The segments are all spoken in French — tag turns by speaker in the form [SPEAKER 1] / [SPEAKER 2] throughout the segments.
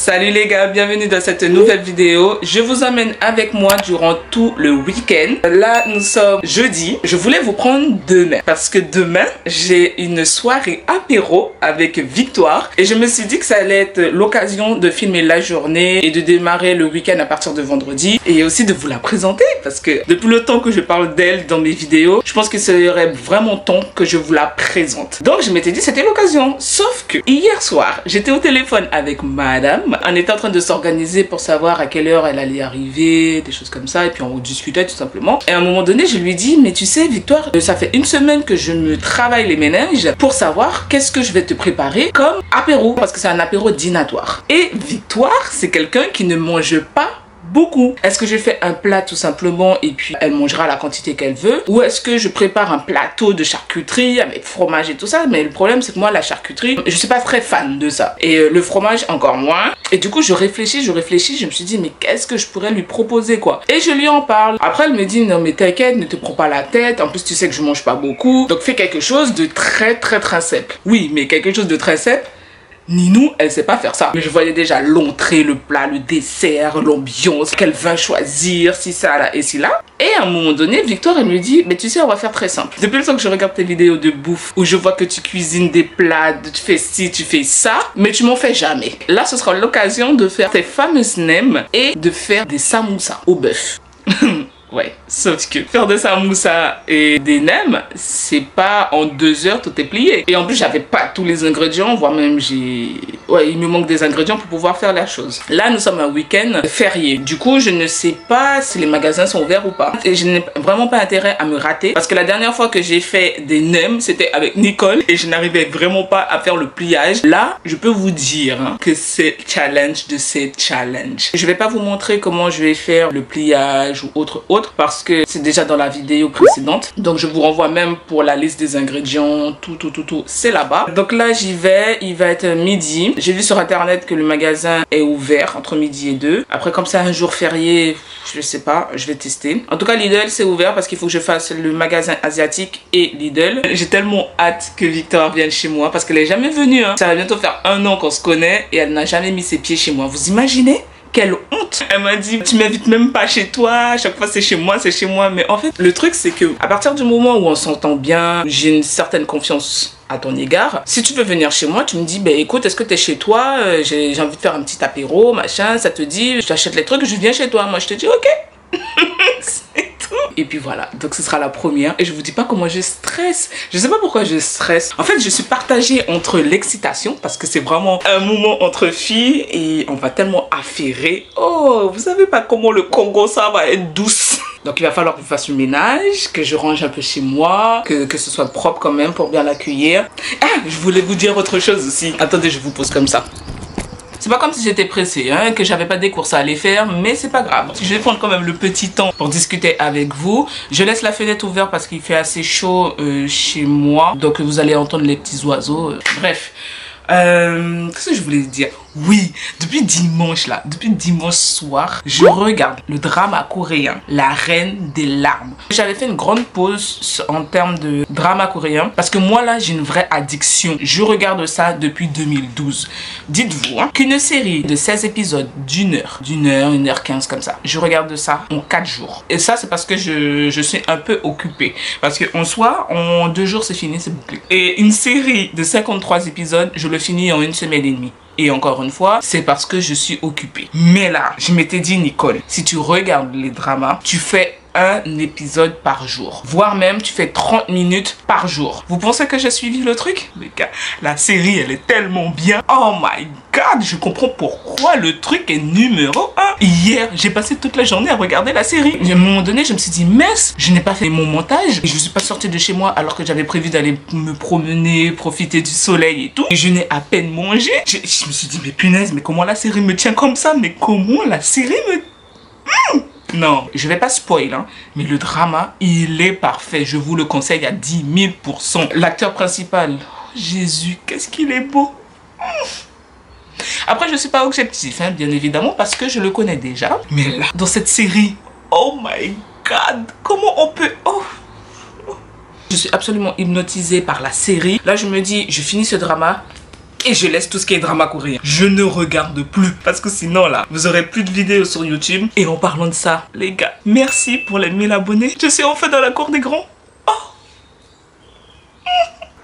[SPEAKER 1] Salut les gars, bienvenue dans cette nouvelle vidéo. Je vous emmène avec moi durant tout le week-end. Là, nous sommes jeudi. Je voulais vous prendre demain parce que demain, j'ai une soirée apéro avec Victoire. Et je me suis dit que ça allait être l'occasion de filmer la journée et de démarrer le week-end à partir de vendredi. Et aussi de vous la présenter parce que depuis le temps que je parle d'elle dans mes vidéos, je pense que ce serait vraiment temps que je vous la présente. Donc, je m'étais dit c'était l'occasion. Sauf que hier soir, j'étais au téléphone avec madame. On était en train de s'organiser pour savoir à quelle heure elle allait arriver, des choses comme ça, et puis on discutait tout simplement. Et à un moment donné, je lui dis, mais tu sais Victoire, ça fait une semaine que je me travaille les méninges pour savoir qu'est-ce que je vais te préparer comme apéro, parce que c'est un apéro dînatoire. Et Victoire, c'est quelqu'un qui ne mange pas beaucoup. Est-ce que je fais un plat tout simplement et puis elle mangera la quantité qu'elle veut, ou est-ce que je prépare un plateau de charcuterie avec fromage et tout ça? Mais le problème c'est que moi la charcuterie, je suis pas très fan de ça, et le fromage encore moins. Et du coup je réfléchis, je me suis dit mais qu'est-ce que je pourrais lui proposer quoi? Et je lui en parle. Après elle me dit non mais t'inquiète, ne te prends pas la tête, en plus tu sais que je mange pas beaucoup, donc fais quelque chose de très simple. Oui, mais quelque chose de très simple, Ninou, elle sait pas faire ça. Mais je voyais déjà l'entrée, le plat, le dessert, l'ambiance, quel vin choisir, si ça là et si là. Et à un moment donné, Victoire, elle me dit, mais tu sais, on va faire très simple. Depuis le temps que je regarde tes vidéos de bouffe, où je vois que tu cuisines des plats, tu fais ci, tu fais ça, mais tu m'en fais jamais. Là, ce sera l'occasion de faire tes fameuses nems et de faire des samoussas au bœuf. Ouais, sauf que faire de samoussa et des nems, c'est pas en 2 heures tout est plié. Et en plus, j'avais pas tous les ingrédients, voire même ouais, il me manque des ingrédients pour pouvoir faire la chose. Là, nous sommes un week-end férié. Du coup, je ne sais pas si les magasins sont ouverts ou pas. Et je n'ai vraiment pas intérêt à me rater. Parce que la dernière fois que j'ai fait des nems, c'était avec Nicole. Et je n'arrivais vraiment pas à faire le pliage. Là, je peux vous dire que c'est challenge de ces challenges. Je vais pas vous montrer comment je vais faire le pliage ou autre parce que c'est déjà dans la vidéo précédente, donc je vous renvoie même pour la liste des ingrédients, tout c'est là-bas. Donc là j'y vais, il va être midi. J'ai vu sur internet que le magasin est ouvert entre midi et 2. Après comme c'est un jour férié, je sais pas, je vais tester. En tout cas Lidl c'est ouvert parce qu'il faut que je fasse le magasin asiatique et Lidl. J'ai tellement hâte que Victoire vienne chez moi parce qu'elle est jamais venue hein. Ça va bientôt faire 1 an qu'on se connaît et elle n'a jamais mis ses pieds chez moi. Vous imaginez? Quelle honte! Elle m'a dit tu m'invites même pas chez toi, à chaque fois c'est chez moi. Mais en fait le truc c'est que à partir du moment où on s'entend bien, j'ai une certaine confiance à ton égard. Si tu veux venir chez moi, tu me dis bah écoute, est-ce que t'es chez toi, j'ai envie de faire un petit apéro machin, ça te dit, je t'achète les trucs, je viens chez toi. Moi je te dis ok. C'est tout. Et puis voilà, donc ce sera la première. Et je vous dis pas comment je stresse. Je sais pas pourquoi je stresse. En fait je suis partagée entre l'excitation, parce que c'est vraiment un moment entre filles et on va tellement affairer. Oh, vous savez pas comment le Congo ça va être douce. Donc il va falloir que je fasse le ménage, que je range un peu chez moi, que ce soit propre quand même pour bien l'accueillir. Ah, je voulais vous dire autre chose aussi. Attendez, je vous pose comme ça. C'est pas comme si j'étais pressée, hein, que j'avais pas des courses à aller faire, mais c'est pas grave. Je vais prendre quand même le petit temps pour discuter avec vous. Je laisse la fenêtre ouverte parce qu'il fait assez chaud chez moi. Donc vous allez entendre les petits oiseaux. Bref. Qu'est-ce que je voulais dire? Oui, depuis dimanche soir, je regarde le drama coréen, La Reine des larmes. J'avais fait une grande pause en termes de drama coréen parce que moi là j'ai une vraie addiction. Je regarde ça depuis 2012. Dites-vous hein, qu'une série de 16 épisodes d'une heure, 1h15 comme ça, je regarde ça en 4 jours. Et ça c'est parce que je suis un peu occupée. Parce qu'en soi, en 2 jours c'est fini, c'est bouclé. Et une série de 53 épisodes, je le finis en 1 semaine et demie. Et encore une fois, c'est parce que je suis occupée. Mais là, je m'étais dit, Nicole, si tu regardes les dramas, tu fais un épisode par jour. Voire même, tu fais 30 minutes par jour. Vous pensez que j'ai suivi le truc? Les gars, la série, elle est tellement bien. Oh my god, je comprends pourquoi le truc est numéro 1. Hier, j'ai passé toute la journée à regarder la série. À un moment donné, je me suis dit, mince, je n'ai pas fait mon montage. Et je suis pas sortie de chez moi alors que j'avais prévu d'aller me promener, profiter du soleil et tout. Et je n'ai à peine mangé. Je me suis dit, mais punaise, mais comment la série me tient comme ça? Mais comment la série me... Non, je vais pas spoil, hein, mais le drama, il est parfait. Je vous le conseille à 10 000%. L'acteur principal, oh, Jésus, qu'est-ce qu'il est beau. Après, je suis pas objectif, hein, bien évidemment, parce que je le connais déjà. Mais là, dans cette série, oh my god, comment on peut... Oh. Je suis absolument hypnotisée par la série. Là, je me dis, je finis ce drama et je laisse tout ce qui est drama coréen. Je ne regarde plus parce que sinon là, vous aurez plus de vidéos sur YouTube. Et en parlant de ça, les gars, merci pour les 1000 abonnés. Je suis enfin dans la cour des grands.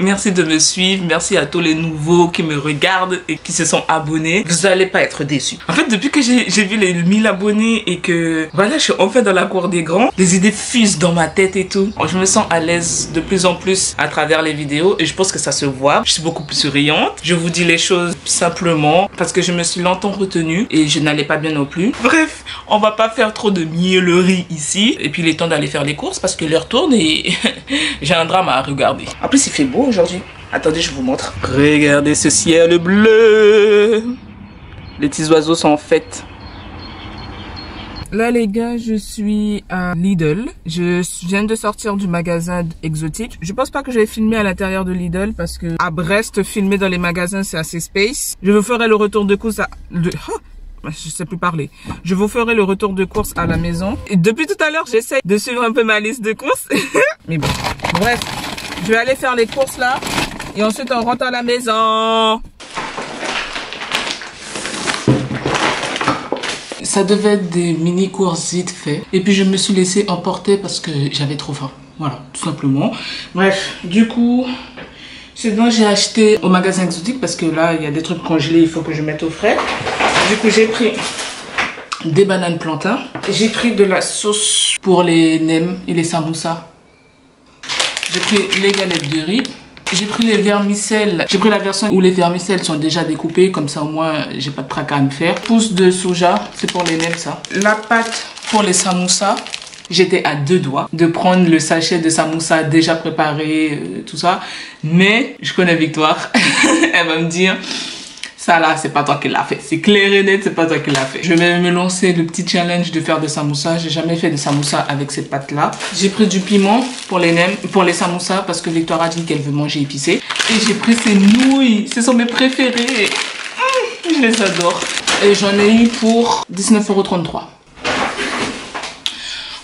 [SPEAKER 1] Merci de me suivre, merci à tous les nouveaux qui me regardent et qui se sont abonnés. Vous allez pas être déçus. En fait, depuis que j'ai vu les 1000 abonnés et que voilà, je suis enfin dans la cour des grands, les idées fusent dans ma tête et tout. Je me sens à l'aise de plus en plus à travers les vidéos et je pense que ça se voit. Je suis beaucoup plus souriante. Je vous dis les choses simplement parce que je me suis longtemps retenue et je n'allais pas bien non plus. Bref, on va pas faire trop de mielerie ici. Et puis il est temps d'aller faire les courses parce que l'heure tourne et j'ai un drame à regarder. En plus, il fait beau aujourd'hui. Attendez, je vous montre. Regardez ce ciel bleu. Les petits oiseaux sont en fête. Là les gars, je suis à Lidl. Je viens de sortir du magasin exotique. Je pense pas que je vais filmer à l'intérieur de Lidl parce que à Brest, filmer dans les magasins c'est assez space. Je vous ferai le retour de course je sais plus parler. Je vous ferai le retour de course à la maison. Et depuis tout à l'heure, j'essaie de suivre un peu ma liste de courses. Mais bon, bref. Je vais aller faire les courses là. Et ensuite, on rentre à la maison. Ça devait être des mini courses vite fait. Et puis, je me suis laissé emporter parce que j'avais trop faim. Voilà, tout simplement. Bref, du coup, ce dont j'ai acheté au magasin exotique parce que là, il y a des trucs congelés, il faut que je mette au frais. Du coup, j'ai pris des bananes plantains. J'ai pris de la sauce pour les nems et les samoussas. J'ai pris les galettes de riz. J'ai pris les vermicelles. J'ai pris la version où les vermicelles sont déjà découpées. Comme ça, au moins, j'ai pas de tracas à me faire. Pousse de soja, c'est pour les nems, ça. La pâte pour les samoussas. J'étais à 2 doigts de prendre le sachet de samoussas déjà préparé, tout ça. Mais je connais Victoire. Elle va me dire... Ça là, c'est pas toi qui l'as fait. C'est clair et net, c'est pas toi qui l'as fait. Je vais me lancer le petit challenge de faire des samoussas. J'ai jamais fait de samoussas avec cette pâte là. J'ai pris du piment pour les nems, pour les samoussas parce que Victoire a dit qu'elle veut manger épicé. Et j'ai pris ces nouilles. Ce sont mes préférées. Je les adore. Et j'en ai eu pour 19,33 €.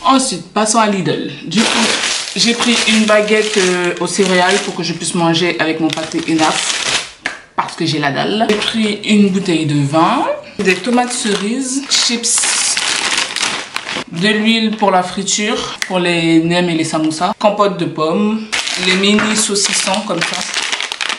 [SPEAKER 1] Ensuite, passons à Lidl. Du coup, j'ai pris une baguette aux céréales pour que je puisse manger avec mon pâté Enaf. Parce que j'ai la dalle. J'ai pris une bouteille de vin, des tomates cerises, chips, de l'huile pour la friture, pour les nems et les samoussas, compote de pommes, les mini saucissons comme ça.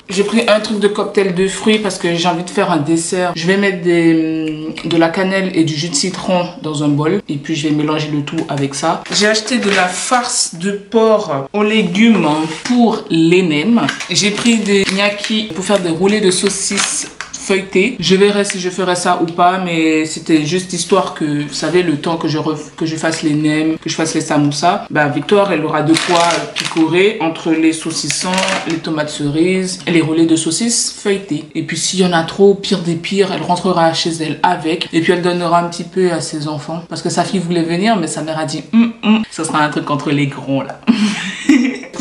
[SPEAKER 1] J'ai pris un truc de cocktail de fruits parce que j'ai envie de faire un dessert. Je vais mettre de la cannelle et du jus de citron dans un bol. Et puis je vais mélanger le tout avec ça. J'ai acheté de la farce de porc aux légumes pour les nems. J'ai pris des gnocchis pour faire des roulés de saucisses feuilletées. Je verrai si je ferai ça ou pas, mais c'était juste histoire que, vous savez, le temps que je fasse les nems, que je fasse les samoussas, bah Victoire, elle aura de quoi picorer entre les saucissons, les tomates cerises et les roulés de saucisses feuilletées. Et puis s'il y en a trop, pire des pires, elle rentrera chez elle avec. Et puis elle donnera un petit peu à ses enfants. Parce que sa fille voulait venir, mais sa mère a dit ça sera un truc entre les grands là.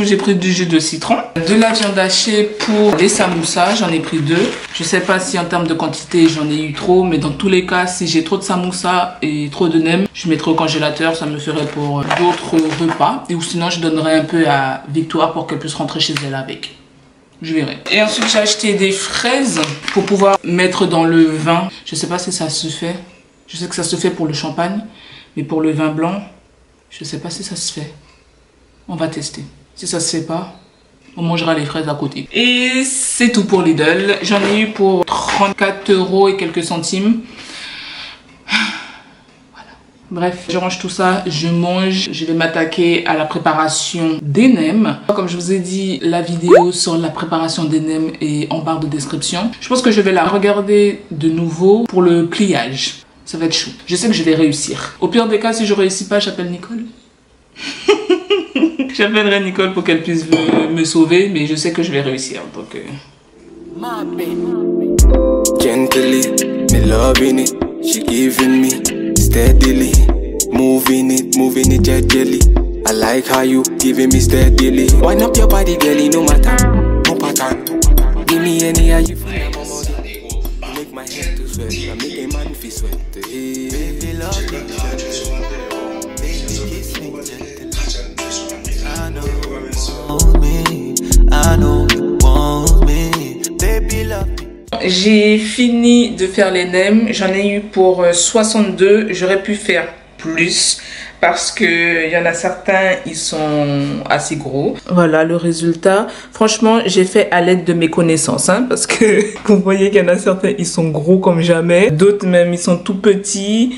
[SPEAKER 1] J'ai pris du jus de citron, de la viande hachée pour les samoussas, j'en ai pris 2. Je sais pas si en termes de quantité j'en ai eu trop, mais dans tous les cas, si j'ai trop de samoussas et trop de nems, je mettrai au congélateur, ça me ferait pour d'autres repas. Et ou sinon je donnerai un peu à Victoire pour qu'elle puisse rentrer chez elle avec. Je verrai. Et ensuite j'ai acheté des fraises pour pouvoir mettre dans le vin. Je sais pas si ça se fait. Je sais que ça se fait pour le champagne, mais pour le vin blanc, je sais pas si ça se fait. On va tester. Si ça se fait pas, on mangera les fraises à côté. Et c'est tout pour Lidl. J'en ai eu pour 34 € et quelques centimes. Voilà. Bref, je range tout ça, je mange. Je vais m'attaquer à la préparation des nems. Comme je vous ai dit, la vidéo sur la préparation des nems est en barre de description. Je pense que je vais la regarder de nouveau pour le pliage. Ça va être chaud. Je sais que je vais réussir. Au pire des cas, si je réussis pas, j'appelle Nicole. J'appellerai Nicole pour qu'elle puisse me sauver, mais je sais que je vais réussir. Donc,
[SPEAKER 2] Gently, me loving it, she giving me steadily, moving it gently. I like how you giving me steadily. Wind up your body, girlie, no matter, no pattern. Give me any how you feel, my body. You make my head to sweat, I make a man feel sweat. Baby, love me. I know you want me, baby love me.
[SPEAKER 1] j'ai fini de faire les nems. J'en ai eu pour 62. J'aurais pu faire plus parce que il y en a certains, ils sont assez gros. Voilà le résultat. Franchement, j'ai fait à l'aide de mes connaissances, hein, parce que vous voyez qu'il y en a certains, ils sont gros comme jamais. D'autres même, ils sont tout petits.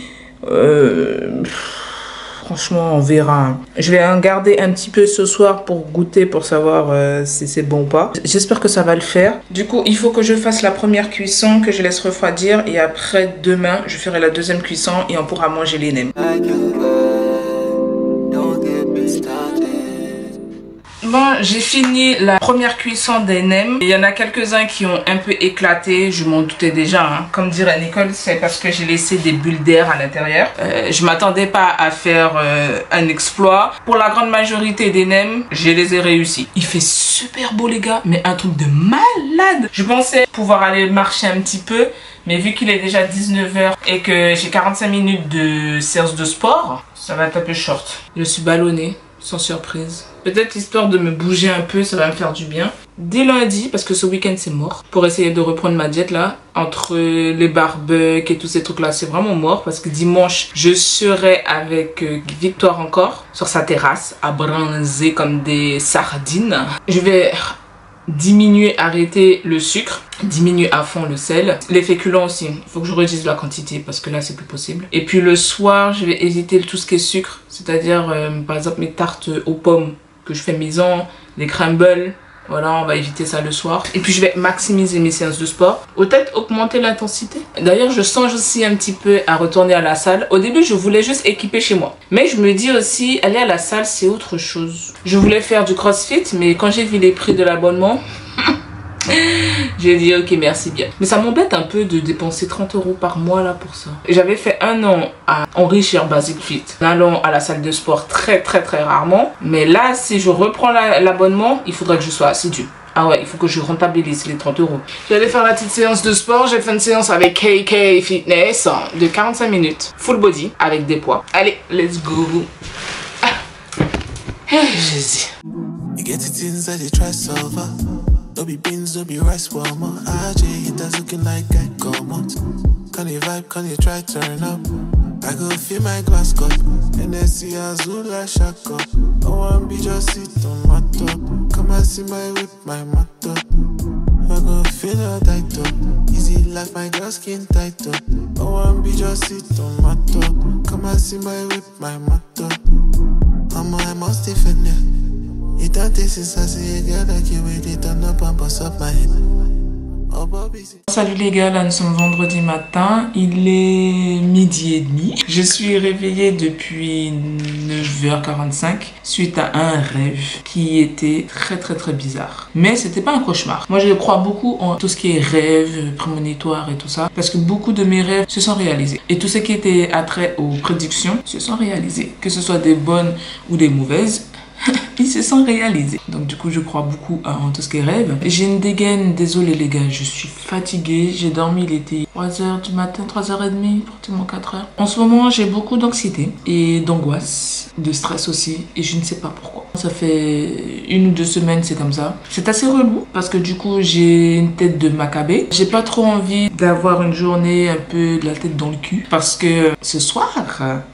[SPEAKER 1] Franchement, on verra. Je vais en garder un petit peu ce soir pour goûter, pour savoir si c'est bon ou pas. J'espère que ça va le faire. Du coup, il faut que je fasse la première cuisson, que je laisse refroidir. Et après, demain, je ferai la deuxième cuisson et on pourra manger les nems. Bon, j'ai fini la première cuisson des nems. Il y en a quelques-uns qui ont un peu éclaté. Je m'en doutais déjà, hein. Comme dirait Nicole, c'est parce que j'ai laissé des bulles d'air à l'intérieur. Je m'attendais pas à faire un exploit. Pour la grande majorité des nems, je les ai réussis. Il fait super beau les gars, mais un truc de malade. Je pensais pouvoir aller marcher un petit peu, mais vu qu'il est déjà 19 h et que j'ai 45 minutes de séance de sport, ça va être un peu short. Je suis ballonnée. Sans surprise. Peut-être histoire de me bouger un peu, ça va me faire du bien. Dès lundi, parce que ce week-end c'est mort, pour essayer de reprendre ma diète là, entre les barbecues et tous ces trucs là, c'est vraiment mort. Parce que dimanche, je serai avec Victoire encore, sur sa terrasse, à bronzer comme des sardines. Je vais diminuer, arrêter le sucre, diminuer à fond le sel, les féculents aussi, il faut que je réduise la quantité parce que là c'est plus possible. Et puis le soir je vais éviter tout ce qui est sucre, c'est-à-dire par exemple mes tartes aux pommes que je fais maison, les crumbles, voilà, on va éviter ça le soir. Et puis je vais maximiser mes séances de sport, peut-être augmenter l'intensité. D'ailleurs je songe aussi un petit peu à retourner à la salle. Au début je voulais juste équiper chez moi, mais je me dis aussi aller à la salle c'est autre chose. Je voulais faire du crossfit, mais quand j'ai vu les prix de l'abonnement, j'ai dit ok merci bien. Mais ça m'embête un peu de dépenser 30 € par mois là pour ça. J'avais fait un an à enrichir Basic Fit, en allant à la salle de sport très rarement. Mais là si je reprends l'abonnement, il faudrait que je sois assidu. Ah ouais, il faut que je rentabilise les 30 €. J'allais faire la petite séance de sport. J'ai fait une séance avec KK Fitness de 45 minutes. Full body avec des poids. Allez, let's go. Jésus. You get it inside the tri-solver. No be beans, no be rice warmer. RJ, it does looking like I come out. Can you vibe, can you try turn up? I go fill my glass cup. And then see Azula shaka. I want be just sit on my top. Come and see my whip, my matop. I go feel her tight up. Easy like my girl skin tight up. I want be just sit on my top. Come and see my whip, my matop. I must defend it. It don't take since I see a girl like you with it turn up and bust up my head. Oh, Bobby. Salut les gars, là nous sommes vendredi matin, il est 12h30. Je suis réveillée depuis 9h45 suite à un rêve qui était très bizarre. Mais c'était pas un cauchemar. Moi je crois beaucoup en tout ce qui est rêve, prémonitoire et tout ça, parce que beaucoup de mes rêves se sont réalisés. Et tout ce qui était attrait aux prédictions se sont réalisés. Que ce soit des bonnes ou des mauvaises, ils se sont réalisés. Donc du coup je crois beaucoup en tout ce qui est rêve. J'ai une dégaine, désolé les gars, je suis fatiguée. J'ai dormi, il était 3h du matin, 3h30, pratiquement 4h. En ce moment j'ai beaucoup d'anxiété et d'angoisse, de stress aussi, et je ne sais pas pourquoi. Ça fait 1 ou 2 semaines c'est comme ça. C'est assez relou parce que du coup j'ai une tête de macabé. J'ai pas trop envie d'avoir une journée un peu de la tête dans le cul parce que ce soir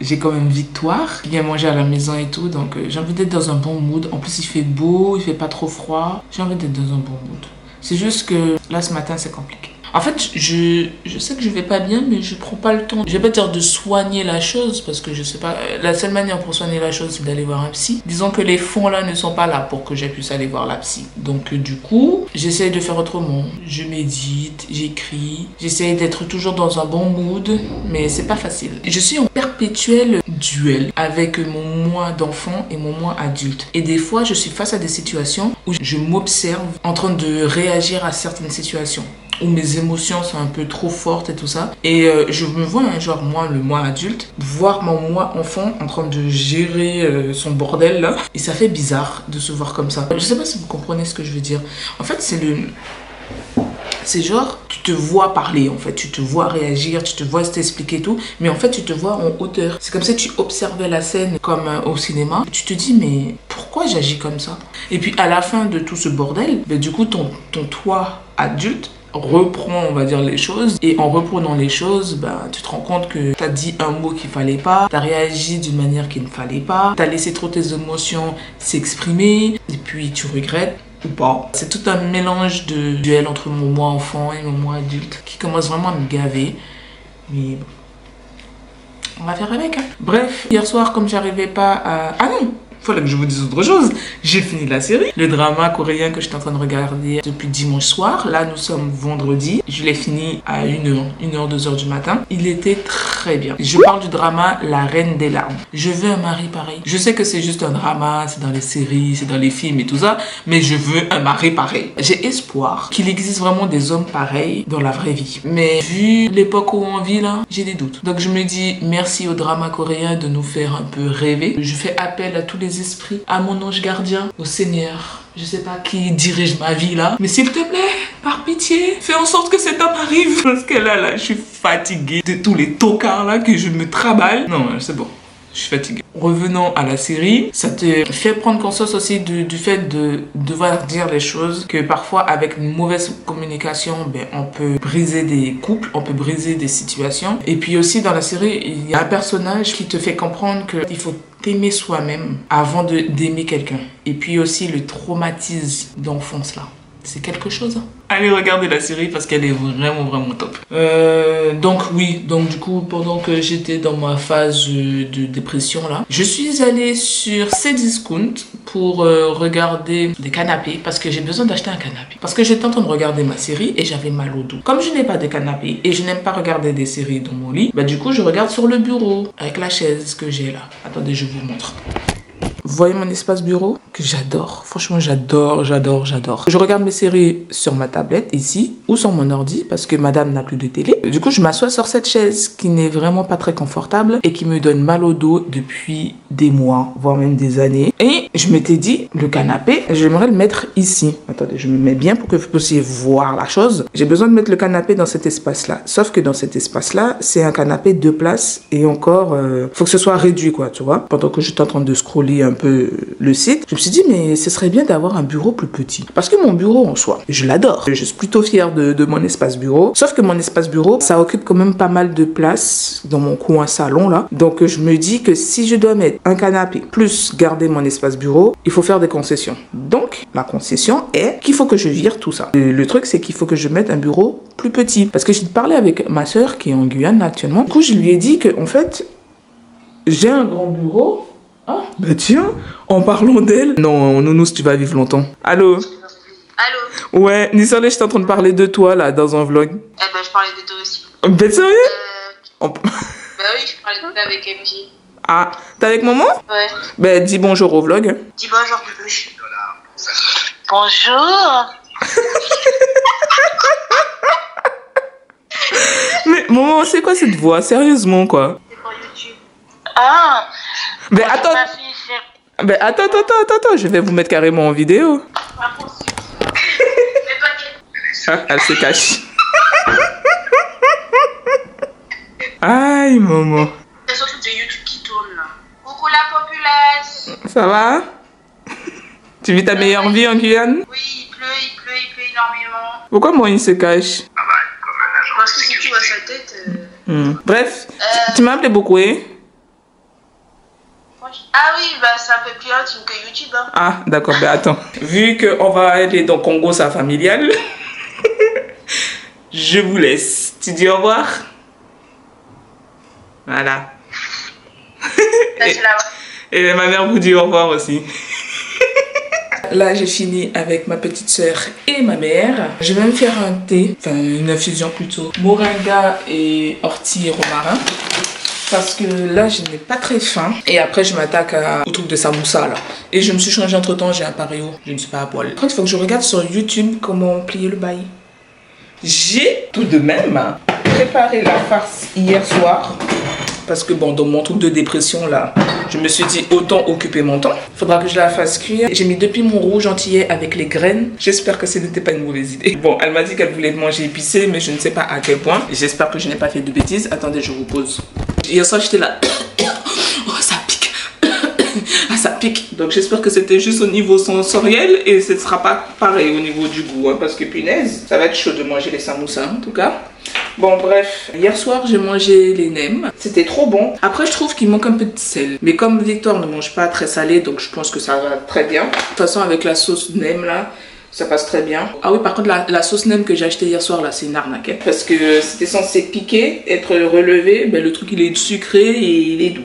[SPEAKER 1] j'ai quand même Victoire qui vient manger à la maison et tout, donc j'ai envie d'être dans un bon mood. En plus il fait beau, il fait pas trop froid, j'ai envie d'être dans un bon mood. C'est juste que là ce matin c'est compliqué. En fait je sais que je vais pas bien, mais je prends pas le temps. Je vais pas dire de soigner la chose parce que je sais pas, la seule manière pour soigner la chose c'est d'aller voir un psy. Disons que les fonds là ne sont pas là pour que je puisse aller voir la psy. Donc du coup j'essaie de faire autrement. Je médite, j'écris, j'essaie d'être toujours dans un bon mood, mais c'est pas facile. Je suis en perpétuel duel avec mon moi d'enfant et mon moi adulte. Et des fois je suis face à des situations où je m'observe en train de réagir à certaines situations, où mes émotions sont un peu trop fortes et tout ça. Et je me vois, hein, genre moi, le moi adulte, voir mon moi enfant en train de gérer son bordel là. Et ça fait bizarre de se voir comme ça. Je sais pas si vous comprenez ce que je veux dire. En fait, c'est genre, tu te vois parler en fait, tu te vois réagir, tu te vois t'expliquer tout, mais en fait tu te vois en hauteur. C'est comme si tu observais la scène comme au cinéma. Tu te dis mais pourquoi j'agis comme ça? Et puis à la fin de tout ce bordel, ben, du coup ton toi adulte reprends, on va dire, les choses. Et en reprenant les choses, bah, tu te rends compte que tu as dit un mot qu'il fallait pas, tu as réagi d'une manière qu'il ne fallait pas, tu as laissé trop tes émotions s'exprimer, et puis tu regrettes ou pas. C'est tout un mélange de duel entre mon moi enfant et mon moi adulte qui commence vraiment à me gaver. Mais bon, on va faire avec, hein. Bref, hier soir, comme j'arrivais pas à... Ah non, fallait que je vous dise autre chose. J'ai fini la série. Le drama coréen que j'étais en train de regarder depuis dimanche soir. Là, nous sommes vendredi. Je l'ai fini à 1h, 2h du matin. Il était très bien. Je parle du drama La Reine des Larmes. Je veux un mari pareil. Je sais que c'est juste un drama, c'est dans les séries, c'est dans les films et tout ça, mais je veux un mari pareil. J'ai espoir qu'il existe vraiment des hommes pareils dans la vraie vie. Mais vu l'époque où on vit là, j'ai des doutes. Donc je me dis merci au drama coréen de nous faire un peu rêver. Je fais appel à tous les esprits, à mon ange gardien, au Seigneur. Je sais pas qui dirige ma vie là, mais s'il te plaît, par pitié, fais en sorte que cet homme arrive. Parce que là, je suis fatiguée de tous les tocards là que je me traballe. Non, c'est bon. Je suis fatiguée. Revenons à la série, ça te fait prendre conscience aussi du fait de devoir dire les choses, que parfois avec une mauvaise communication, ben, on peut briser des couples, on peut briser des situations. Et puis aussi dans la série, il y a un personnage qui te fait comprendre qu'il faut t'aimer soi-même avant d'aimer quelqu'un. Et puis aussi le traumatisme d'enfance là. C'est quelque chose. Allez regarder la série parce qu'elle est vraiment top. Donc oui, donc du coup pendant que j'étais dans ma phase de dépression là, je suis allée sur Cdiscount pour regarder des canapés parce que j'ai besoin d'acheter un canapé. Parce que j'étais en train de regarder ma série et j'avais mal au dos. Comme je n'ai pas de canapé et je n'aime pas regarder des séries dans mon lit, bah du coup je regarde sur le bureau avec la chaise que j'ai là. Attendez, je vous montre. Vous voyez mon espace bureau que j'adore. Franchement, j'adore. Je regarde mes séries sur ma tablette ici ou sur mon ordi parce que madame n'a plus de télé. Du coup, je m'assois sur cette chaise qui n'est vraiment pas très confortable et qui me donne mal au dos depuis des mois, voire même des années. Et je m'étais dit, le canapé, j'aimerais le mettre ici. Attendez, je me mets bien pour que vous puissiez voir la chose. J'ai besoin de mettre le canapé dans cet espace-là. Sauf que dans cet espace-là, c'est un canapé 2 places et encore, faut que ce soit réduit, quoi, tu vois. Pendant que j'étais en train de scroller un peu le site, je me suis dit mais ce serait bien d'avoir un bureau plus petit parce que mon bureau en soi, je l'adore, je suis plutôt fière de mon espace bureau, sauf que mon espace bureau, ça occupe quand même pas mal de place dans mon coin salon là, donc je me dis que si je dois mettre un canapé plus garder mon espace bureau, il faut faire des concessions. Donc la concession est qu'il faut que je vire tout ça. Le truc c'est qu'il faut que je mette un bureau plus petit parce que j'ai parlé avec ma soeur qui est en Guyane actuellement. Du coup je lui ai dit que en fait j'ai un grand bureau. Ah, bah tiens, en parlant d'elle... Non, Nounous, tu vas vivre longtemps. Allô?
[SPEAKER 3] Allô?
[SPEAKER 1] Ouais, Nissalé, j'étais en train de parler de toi, là, dans un vlog.
[SPEAKER 3] Eh ben, je parlais de toi aussi.
[SPEAKER 1] Ben, sérieux?
[SPEAKER 3] Bah oui, je parlais de toi avec MJ.
[SPEAKER 1] Ah, t'es avec maman?
[SPEAKER 3] Ouais.
[SPEAKER 1] Ben, dis bonjour au vlog.
[SPEAKER 3] Dis bonjour, Bubuche. Bonjour.
[SPEAKER 1] Mais, maman, c'est quoi cette voix? Sérieusement, quoi?
[SPEAKER 3] C'est pour YouTube. Ah!
[SPEAKER 1] Ben, attends, je vais vous mettre carrément en vidéo. Ah, elle se cache. Aïe, maman.
[SPEAKER 3] C'est surtout de YouTube qui tourne là. Coucou la populace.
[SPEAKER 1] Ça va? Tu vis ta meilleure vie en Guyane?
[SPEAKER 3] Oui, il pleut énormément.
[SPEAKER 1] Pourquoi moi il se cache?
[SPEAKER 3] Parce que si tu vois sa tête...
[SPEAKER 1] Bref, tu m'as appelé beaucoup, hein?
[SPEAKER 3] Ah oui, bah c'est un peu plus intime que YouTube. Hein.
[SPEAKER 1] Ah, d'accord, ben attends. Vu qu'on va aller dans Congo, ça familial, je vous laisse. Tu dis au revoir? Voilà. Et ma mère vous dit au revoir aussi. Là, j'ai fini avec ma petite soeur et ma mère. Je vais me faire un thé, enfin une infusion plutôt. Moringa et ortie et romarin. Parce que là, je n'ai pas très faim. Et après, je m'attaque au truc de samoussa là. Et je me suis changé entre temps, j'ai un pareo. Je ne suis pas à poil. Après, il faut que je regarde sur YouTube comment plier le bail. J'ai tout de même préparé la farce hier soir. Parce que bon, dans mon truc de dépression là, je me suis dit autant occuper mon temps. Faudra que je la fasse cuire. J'ai mis 2 piments rouges entiers avec les graines. J'espère que ce n'était pas une mauvaise idée. Bon, elle m'a dit qu'elle voulait manger épicé, mais je ne sais pas à quel point. J'espère que je n'ai pas fait de bêtises. Attendez, je vous pose. Hier soir, j'étais là. Oh, ça pique. Ah, ça pique. Donc j'espère que c'était juste au niveau sensoriel et ce ne sera pas pareil au niveau du goût. Hein, parce que punaise, ça va être chaud de manger les samoussas en tout cas. Bon bref, hier soir j'ai mangé les nems. C'était trop bon. Après je trouve qu'il manque un peu de sel. Mais comme Victor ne mange pas très salé, donc je pense que ça va très bien. De toute façon avec la sauce nem là, ça passe très bien. Ah oui, par contre, la sauce nem que j'ai acheté hier soir, là, c'est une arnaque. Hein, parce que c'était censé piquer, être relevé. Ben, le truc, il est sucré et il est doux.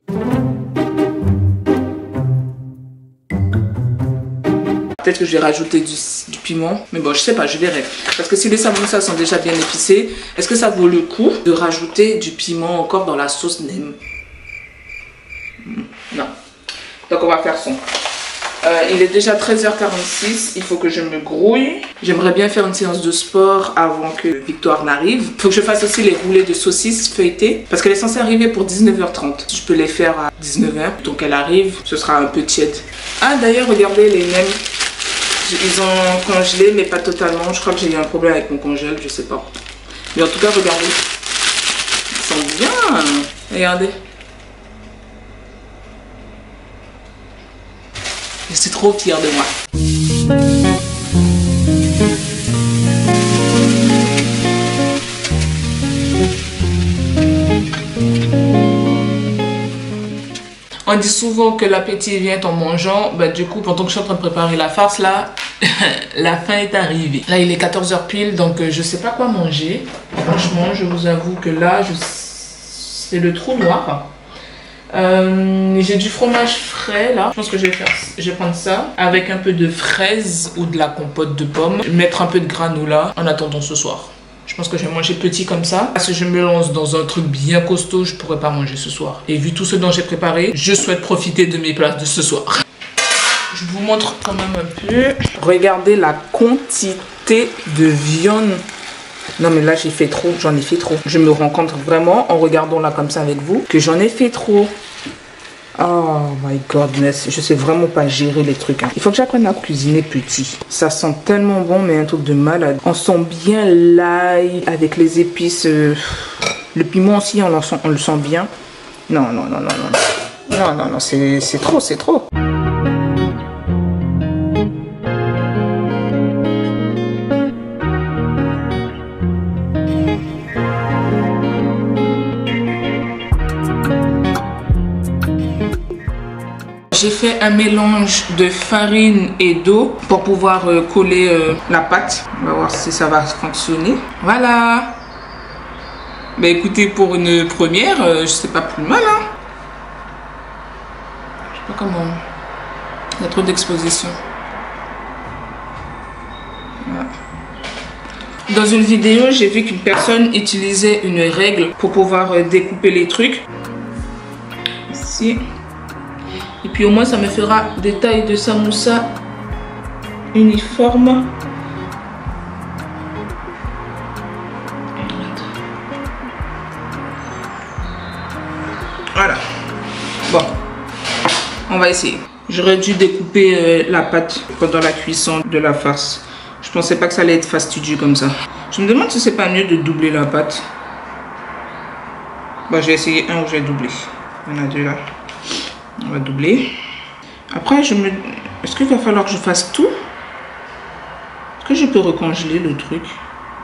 [SPEAKER 1] Peut-être que je vais rajouter du piment. Mais bon, je sais pas, je verrai. Parce que si les samoussas sont déjà bien épicés, est-ce que ça vaut le coup de rajouter du piment encore dans la sauce nem? Non. Donc, on va faire son. Il est déjà 13h46, il faut que je me grouille. J'aimerais bien faire une séance de sport avant que Victoire n'arrive. Il faut que je fasse aussi les roulés de saucisses feuilletées parce qu'elle est censée arriver pour 19h30. Je peux les faire à 19h, donc elle arrive, ce sera un peu tiède. Ah d'ailleurs, regardez les nems. Ils ont congelé mais pas totalement. Je crois que j'ai eu un problème avec mon congèle, je sais pas. Mais en tout cas, regardez. Ils sont bien. Regardez. Je suis trop fière de moi. On dit souvent que l'appétit vient en mangeant. Bah, du coup, pendant que je suis en train de préparer la farce, là, la faim est arrivée. Là, il est 14h pile, donc je sais pas quoi manger. Franchement, je vous avoue que là, c'est le trou noir. J'ai du fromage frais là. Je pense que je vais prendre ça avec un peu de fraises ou de la compote de pommes. Mettre un peu de granola en attendant ce soir. Je pense que je vais manger petit comme ça. Parce que je me lance dans un truc bien costaud, je pourrais pas manger ce soir. Et vu tout ce dont j'ai préparé, je souhaite profiter de mes places de ce soir. Je vous montre quand même un peu. Regardez la quantité de viande. Non mais là j'ai fait trop, j'en ai fait trop. Je me rends compte vraiment en regardant là comme ça avec vous que j'en ai fait trop. Oh my godness, je sais vraiment pas gérer les trucs. Hein. Il faut que j'apprenne à cuisiner petit. Ça sent tellement bon mais un truc de malade. On sent bien l'ail avec les épices. Le piment aussi on le sent bien. Non, non, non, non, non. Non, non, non, c'est trop, c'est trop. J'ai fait un mélange de farine et d'eau pour pouvoir coller la pâte. On va voir si ça va fonctionner. Voilà. Bah écoutez, pour une première, je sais pas plus mal. Hein. Je sais pas comment. Il y a trop d'exposition. Voilà. Dans une vidéo, j'ai vu qu'une personne utilisait une règle pour pouvoir découper les trucs. Ici. Et puis au moins ça me fera des tailles de samoussa uniformes. Voilà. Bon. On va essayer. J'aurais dû découper la pâte pendant la cuisson de la farce. Je pensais pas que ça allait être fastidieux comme ça. Je me demande si c'est pas mieux de doubler la pâte. Bon, je vais essayer un où je vais doubler. Il y en a deux là. On va doubler. Après, est-ce qu'il va falloir que je fasse tout? Est-ce que je peux recongeler le truc?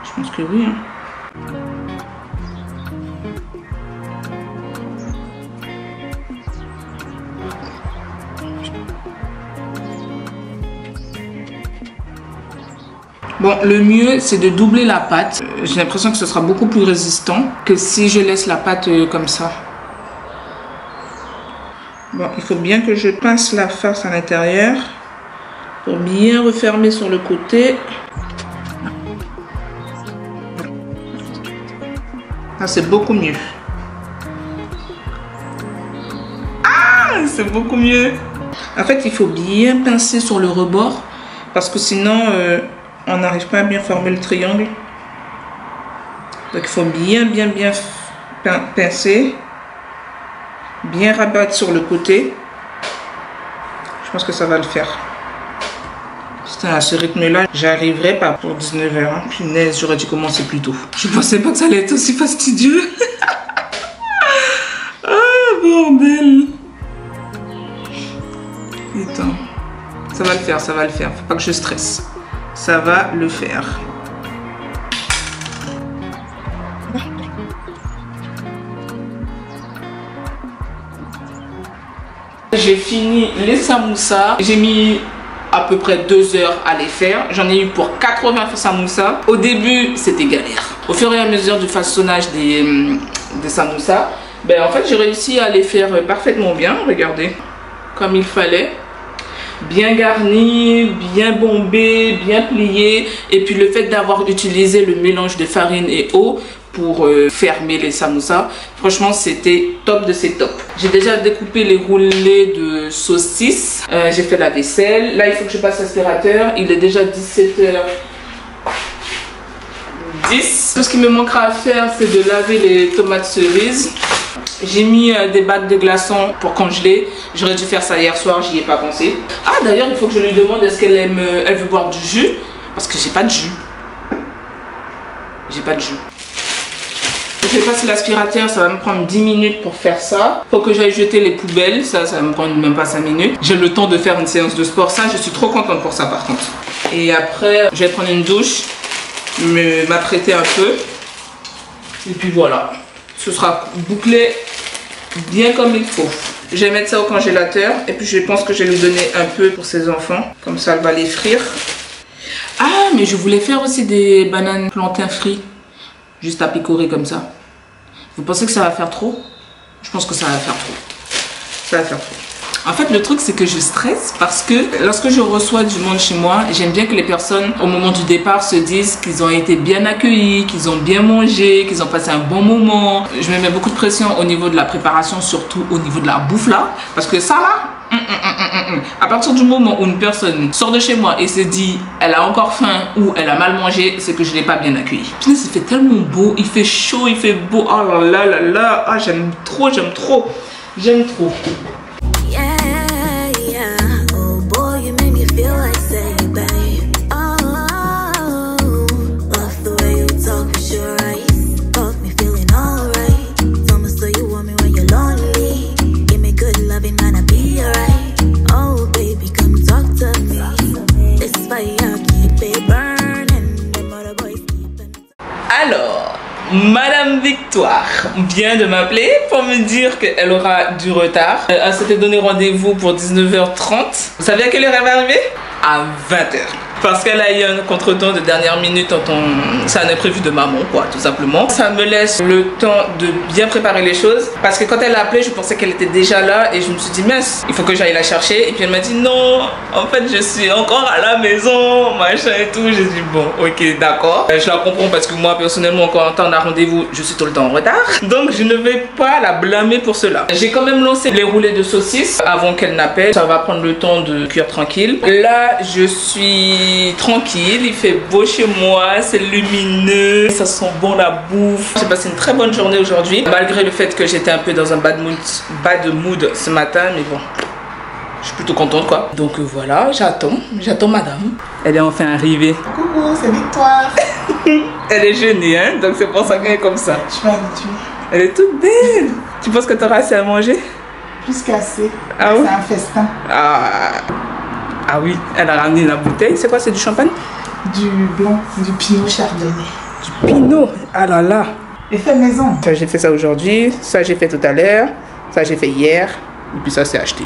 [SPEAKER 1] Je pense que oui. Hein. Bon, le mieux, c'est de doubler la pâte. J'ai l'impression que ce sera beaucoup plus résistant que si je laisse la pâte comme ça. Bon, il faut bien que je pince la farce à l'intérieur pour bien refermer sur le côté. Ah, c'est beaucoup mieux. Ah, c'est beaucoup mieux. En fait, il faut bien pincer sur le rebord parce que sinon, on n'arrive pas à bien former le triangle. Donc, il faut bien pincer. Bien rabattre sur le côté. Je pense que ça va le faire. Putain, à ce rythme-là, j'arriverai pas pour 19h. Hein. Punaise, j'aurais dû commencer plus tôt. Je pensais pas que ça allait être aussi fastidieux. Ah, bordel. Putain. Ça va le faire, ça va le faire. Faut pas que je stresse. Ça va le faire. J'ai fini les samoussas. J'ai mis à peu près 2 heures à les faire. J'en ai eu pour 80 samoussas. Au début, c'était galère. Au fur et à mesure du façonnage des samoussas, ben, en fait, j'ai réussi à les faire parfaitement bien. Regardez, comme il fallait. Bien garni, bien bombé, bien plié. Et puis le fait d'avoir utilisé le mélange de farine et eau pour fermer les samoussas, franchement c'était top de ces top. J'ai déjà découpé les roulés de saucisses, j'ai fait la vaisselle. Là il faut que je passe l'aspirateur, il est déjà 17h10. Tout ce qui me manquera à faire, c'est de laver les tomates cerises. J'ai mis des bacs de glaçons pour congeler. J'aurais dû faire ça hier soir, j'y ai pas pensé. Ah d'ailleurs, il faut que je lui demande est-ce qu'elle elle veut boire du jus. Parce que j'ai pas de jus. J'ai pas de jus. Je vais passer l'aspirateur, ça va me prendre 10 minutes pour faire ça. Faut que j'aille jeter les poubelles, ça va me prendre même pas 5 minutes. J'ai le temps de faire une séance de sport, ça je suis trop contente pour ça par contre. Et après, je vais prendre une douche, m'apprêter un peu. Et puis voilà, ce sera bouclé bien comme il faut. Je vais mettre ça au congélateur et puis je pense que je vais lui donner un peu pour ses enfants. Comme ça, elle va les frire. Ah, mais je voulais faire aussi des bananes plantains frits. Juste à picorer comme ça. Vous pensez que ça va faire trop? Je pense que ça va faire trop. Ça va faire trop. En fait, le truc, c'est que je stresse parce que lorsque je reçois du monde chez moi, j'aime bien que les personnes, au moment du départ, se disent qu'ils ont été bien accueillis, qu'ils ont bien mangé, qu'ils ont passé un bon moment. Je me mets beaucoup de pression au niveau de la préparation, surtout au niveau de la bouffe là. Parce que ça là, à partir du moment où une personne sort de chez moi et se dit elle a encore faim ou elle a mal mangé, c'est que je ne l'ai pas bien accueilli. Putain, ça fait tellement beau, il fait chaud, il fait beau. Oh là là là là, ah, j'aime trop, j'aime trop, j'aime trop. Alors, Madame Victoire vient de m'appeler pour me dire qu'elle aura du retard. Elle s'était donné rendez-vous pour 19h30. Vous savez à quelle heure elle va arriver? À 20h. Parce qu'elle a eu un contretemps de dernière minute ça en est prévu de maman, quoi, tout simplement. Ça me laisse le temps de bien préparer les choses. Parce que quand elle a appelé, je pensais qu'elle était déjà là. Et je me suis dit, mince, il faut que j'aille la chercher. Et puis elle m'a dit, non, en fait, je suis encore à la maison, machin et tout. J'ai dit, bon, ok, d'accord. Je la comprends parce que moi, personnellement, quand on a rendez-vous, je suis tout le temps en retard. Donc, je ne vais pas la blâmer pour cela. J'ai quand même lancé les roulés de saucisses avant qu'elle n'appelle. Ça va prendre le temps de cuire tranquille. Là, je suis tranquille, il fait beau chez moi, c'est lumineux, ça sent bon la bouffe. J'ai passé une très bonne journée aujourd'hui, malgré le fait que j'étais un peu dans un bad mood ce matin, mais bon, je suis plutôt contente quoi. Donc voilà, j'attends madame. Elle est enfin arrivée.
[SPEAKER 4] Coucou, c'est Victoire.
[SPEAKER 1] Elle est gênée, hein, donc c'est pour ça qu'elle est comme ça.
[SPEAKER 4] Je suis habituée.
[SPEAKER 1] Elle est toute belle. Tu penses que tu auras assez à manger?
[SPEAKER 4] Plus qu'assez.
[SPEAKER 1] Ah oui?
[SPEAKER 4] C'est un festin.
[SPEAKER 1] Ah oui, elle a ramené la bouteille. C'est quoi, c'est du champagne?
[SPEAKER 4] Du blanc, du pinot chardonnay.
[SPEAKER 1] Du pinot? Ah là là.
[SPEAKER 4] Et fait maison.
[SPEAKER 1] Ça, j'ai fait ça aujourd'hui. Ça, j'ai fait tout à l'heure. Ça, j'ai fait hier. Et puis ça, c'est acheté.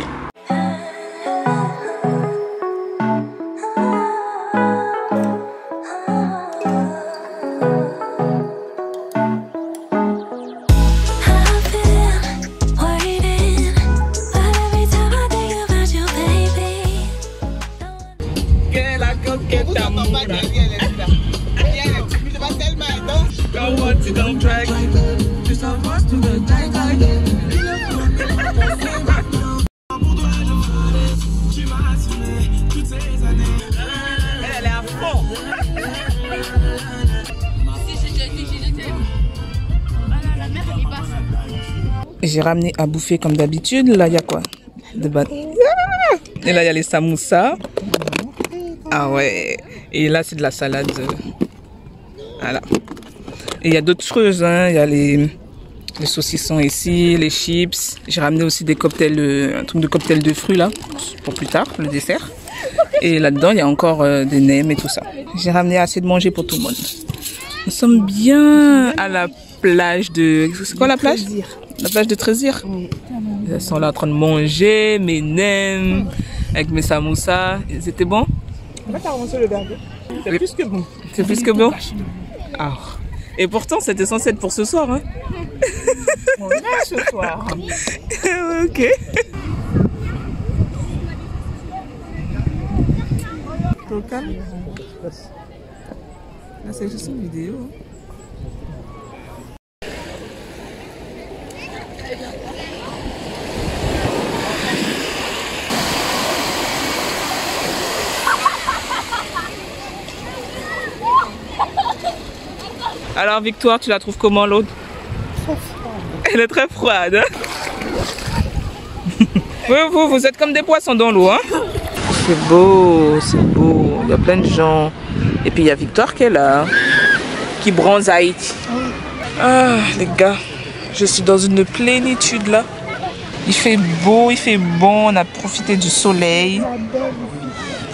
[SPEAKER 1] J'ai ramené à bouffer comme d'habitude. Là, il y a quoi? Et là, il y a les samoussas. Ah ouais. Et là, c'est de la salade. Voilà. Et il y a d'autres choses. Hein. Il y a Les saucissons ici, les chips. J'ai ramené aussi des cocktails, un truc de cocktail de fruits là, pour plus tard, le dessert. Et là-dedans, il y a encore des nems et tout ça. J'ai ramené assez de manger pour tout le monde. Nous sommes bien à la plage de... C'est quoi la plage? La plage de Trésir.
[SPEAKER 4] Oui.
[SPEAKER 1] Ils sont là en train de manger mes nems avec mes samoussas. Ils étaient bons?
[SPEAKER 4] On va avancer le burger. C'est plus que bon.
[SPEAKER 1] C'est plus que bon? Ah. Et pourtant, c'était censé être pour ce soir. Hein?
[SPEAKER 4] On est ce soir.
[SPEAKER 1] Ok. Calme. Là, c'est juste une vidéo. Alors Victoire, tu la trouves comment l'eau? Elle est très froide. Hein? vous êtes comme des poissons dans l'eau. Hein? C'est beau, c'est beau. Il y a plein de gens. Et puis il y a Victoire qui est là, qui bronzaille. Ah les gars, je suis dans une plénitude là. Il fait beau, il fait bon, on a profité du soleil.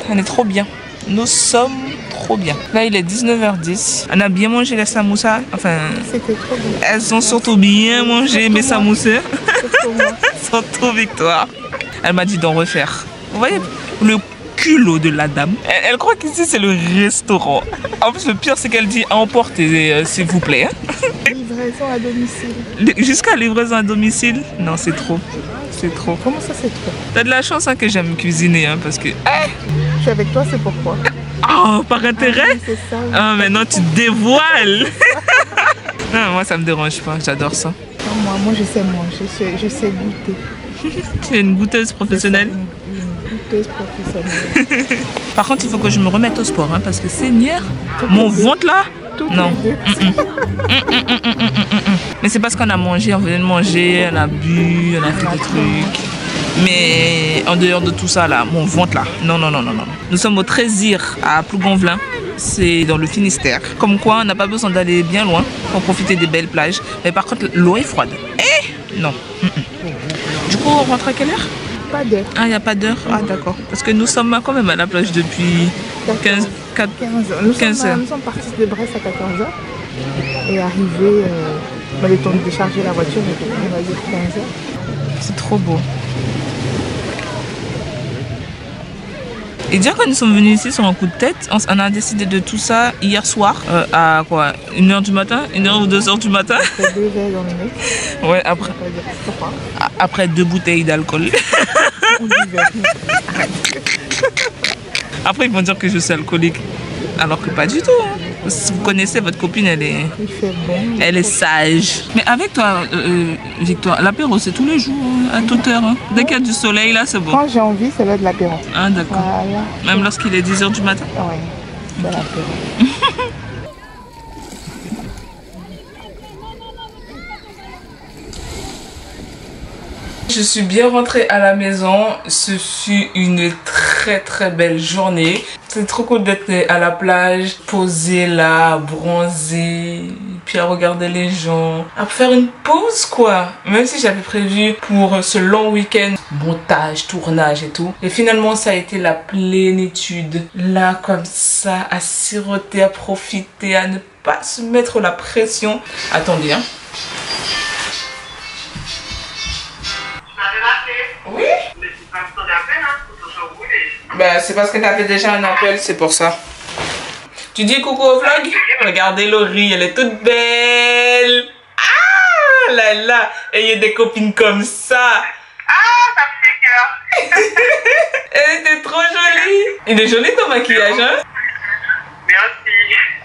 [SPEAKER 1] On est trop bien. Nous sommes trop bien. Là il est 19h10. On a bien mangé les samoussas. Enfin,
[SPEAKER 4] c'était trop bien.
[SPEAKER 1] Elles ont surtout bien mangé mes samoussas. Surtout Victoire. Elle m'a dit d'en refaire. Vous voyez le culot de la dame. Elle croit qu'ici c'est le restaurant. En plus le pire c'est qu'elle dit emportez s'il vous plaît.
[SPEAKER 4] Livraison à domicile.
[SPEAKER 1] Jusqu'à livraison à domicile? Non c'est trop. C'est trop.
[SPEAKER 4] Comment ça c'est trop?
[SPEAKER 1] T'as de la chance hein, que j'aime cuisiner hein, parce que...
[SPEAKER 4] Je suis avec toi, c'est pourquoi?
[SPEAKER 1] Oh, par intérêt?
[SPEAKER 4] Oui, c'est ça. Oui.
[SPEAKER 1] Ah maintenant tu dévoiles. Non moi ça me dérange pas, j'adore ça.
[SPEAKER 4] Non, moi je sais manger, je sais goûter.
[SPEAKER 1] Tu es une goûteuse professionnelle? Par contre, il faut que je me remette au sport hein, parce que Seigneur, mon ventre là, non. Mais c'est parce qu'on a mangé, on venait de manger, on a bu, on a fait des trucs. Mais en dehors de tout ça là, mon ventre là, non. Nous sommes au Trésir à Plougonvelin. C'est dans le Finistère. Comme quoi, on n'a pas besoin d'aller bien loin pour profiter des belles plages. Mais par contre, l'eau est froide. Non. Du coup, on rentre à quelle heure?
[SPEAKER 4] Pas d'heure.
[SPEAKER 1] Ah, il n'y a pas d'heure? Ah, d'accord. Parce que nous sommes quand même à la plage depuis 15
[SPEAKER 4] heures. Nous sommes partis de Brest à 14h et arrivés, le temps de décharger la voiture, on va dire 15h.
[SPEAKER 1] C'est trop beau. Et dire que nous sommes venus ici sur un coup de tête, on a décidé de tout ça hier soir à quoi? 1h du matin? 1h ou 2h du matin?
[SPEAKER 4] Après 2 verres dans le nez.
[SPEAKER 1] Ouais, après 2 bouteilles d'alcool. Après ils vont dire que je suis alcoolique. Alors que pas du tout. Hein. Si vous connaissez votre copine, elle est sage. Mais avec toi, Victoire, l'apéro c'est tous les jours, à toute heure. Hein. Dès qu'il y a du soleil là, c'est bon.
[SPEAKER 4] Quand j'ai envie, ça va de l'apéro.
[SPEAKER 1] Ah d'accord. Voilà. Même lorsqu'il est 10h du matin?
[SPEAKER 4] Oui, de l'apéro.
[SPEAKER 1] Je suis bien rentrée à la maison. Ce fut une très belle journée. C'est trop cool d'être à la plage, posée là, bronzée, puis à regarder les gens, à faire une pause quoi. Même si j'avais prévu pour ce long week-end, montage, tournage et tout. Et finalement ça a été la plénitude. Là comme ça, à siroter, à profiter, à ne pas se mettre la pression. Attendez hein. Oui?
[SPEAKER 3] Mais c'est pas ton appel, hein, faut toujours rouler.
[SPEAKER 1] Ben, c'est parce que t'avais déjà un appel, c'est pour ça. Tu dis coucou au vlog? Regardez Laurie, elle est toute belle. Ah là là, et il y a des copines comme ça.
[SPEAKER 3] Ah, ça me fait cœur.
[SPEAKER 1] Elle était trop jolie. Il est joli ton maquillage, hein?
[SPEAKER 3] Merci.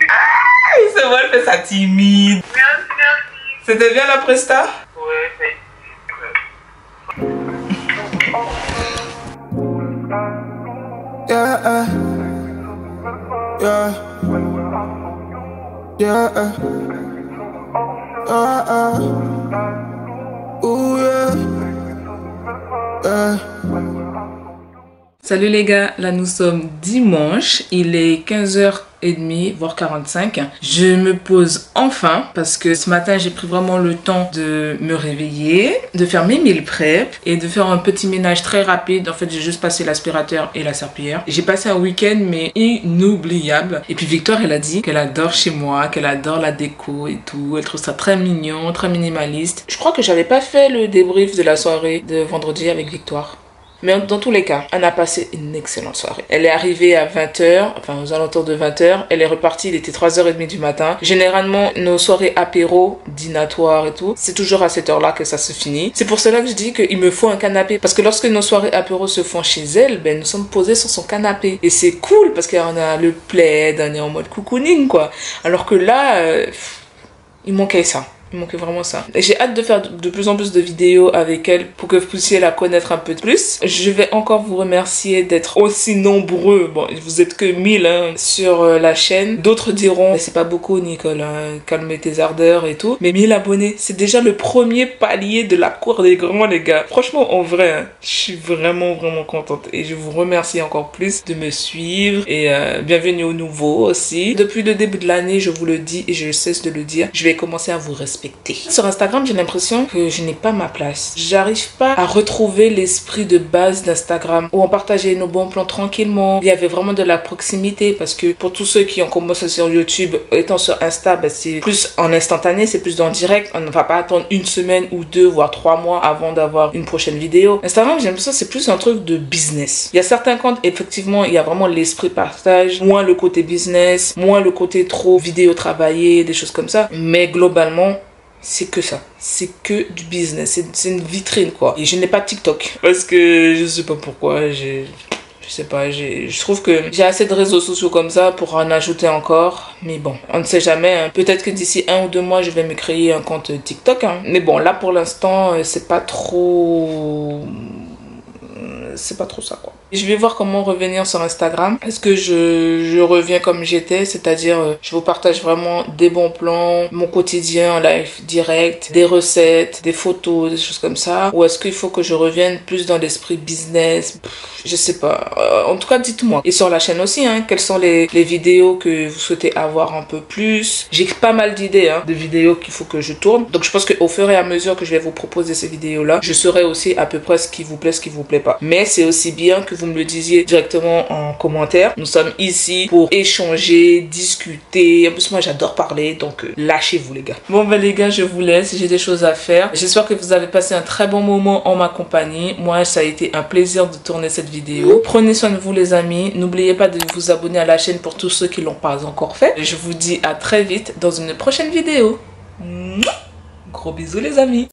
[SPEAKER 1] Ah, il se voit, elle fait ça timide.
[SPEAKER 3] Merci.
[SPEAKER 1] C'était bien la presta?
[SPEAKER 3] Ouais, c'est...
[SPEAKER 2] Yeah, ooh yeah,
[SPEAKER 1] Salut les gars, là nous sommes dimanche, il est 15h30 voire 45. Je me pose enfin parce que ce matin j'ai pris vraiment le temps de me réveiller, de faire mes meal prep et de faire un petit ménage très rapide. En fait j'ai juste passé l'aspirateur et la serpillière. J'ai passé un week-end mais inoubliable. Et puis Victoire elle a dit qu'elle adore chez moi, qu'elle adore la déco et tout. Elle trouve ça très mignon, très minimaliste. Je crois que j'avais pas fait le débrief de la soirée de vendredi avec Victoire. Mais dans tous les cas, elle a passé une excellente soirée. Elle est arrivée à 20h, enfin aux alentours de 20h. Elle est repartie, il était 3h30 du matin. Généralement, nos soirées apéro, dînatoires et tout, c'est toujours à cette heure-là que ça se finit. C'est pour cela que je dis qu'il me faut un canapé. Parce que lorsque nos soirées apéro se font chez elle, ben nous sommes posés sur son canapé. Et c'est cool parce qu'on a le plaid, on est en mode cocooning quoi. Alors que là, il manquait ça. Il manquait vraiment ça. J'ai hâte de faire de plus en plus de vidéos avec elle pour que vous puissiez la connaître un peu plus. Je vais encore vous remercier d'être aussi nombreux. Bon, vous êtes que 1000 hein, sur la chaîne. D'autres diront, c'est pas beaucoup Nicole, hein, calme tes ardeurs et tout. Mais 1000 abonnés, c'est déjà le premier palier de la cour des grands les gars. Franchement, en vrai, hein, je suis vraiment contente. Et je vous remercie encore plus de me suivre. Et bienvenue aux nouveaux aussi. Depuis le début de l'année, je vous le dis et je cesse de le dire, je vais commencer à vous respecter. Sur Instagram, j'ai l'impression que je n'ai pas ma place. J'arrive pas à retrouver l'esprit de base d'Instagram où on partageait nos bons plans tranquillement. Il y avait vraiment de la proximité parce que pour tous ceux qui ont commencé sur YouTube, étant sur Insta, ben c'est plus en instantané, c'est plus dans le direct. On ne va pas attendre une semaine ou 2 voire 3 mois avant d'avoir une prochaine vidéo. Instagram, j'ai l'impression que c'est plus un truc de business. Il y a certains comptes, effectivement, il y a vraiment l'esprit partage, moins le côté business, moins le côté trop vidéo travaillée, des choses comme ça. Mais globalement, c'est que ça, c'est que du business, c'est une vitrine quoi. Et je n'ai pas TikTok parce que je sais pas pourquoi, je sais pas, je trouve que j'ai assez de réseaux sociaux comme ça pour en ajouter encore. Mais bon, on ne sait jamais, hein. Peut-être que d'ici 1 ou 2 mois je vais me créer un compte TikTok hein. Mais bon, là pour l'instant c'est pas trop ça quoi. Je vais voir comment revenir sur Instagram. Est-ce que je reviens comme j'étais, c'est-à-dire je vous partage vraiment des bons plans, mon quotidien en live direct, des recettes, des photos, des choses comme ça, ou est-ce qu'il faut que je revienne plus dans l'esprit business? Je sais pas. En tout cas, dites-moi. Et sur la chaîne aussi, hein, quelles sont les vidéos que vous souhaitez avoir un peu plus? J'ai pas mal d'idées hein, de vidéos qu'il faut que je tourne. Donc je pense qu'au fur et à mesure que je vais vous proposer ces vidéos-là, je saurai aussi à peu près ce qui vous plaît, ce qui vous plaît pas. Mais c'est aussi bien que vous me le disiez directement en commentaire. Nous sommes ici pour échanger, discuter. En plus, moi, j'adore parler, donc lâchez-vous, les gars. Bon, ben les gars, je vous laisse. J'ai des choses à faire. J'espère que vous avez passé un très bon moment en ma compagnie. Moi, ça a été un plaisir de tourner cette vidéo. Prenez soin de vous, les amis. N'oubliez pas de vous abonner à la chaîne pour tous ceux qui l'ont pas encore fait. Je vous dis à très vite dans une prochaine vidéo. Gros bisous, les amis.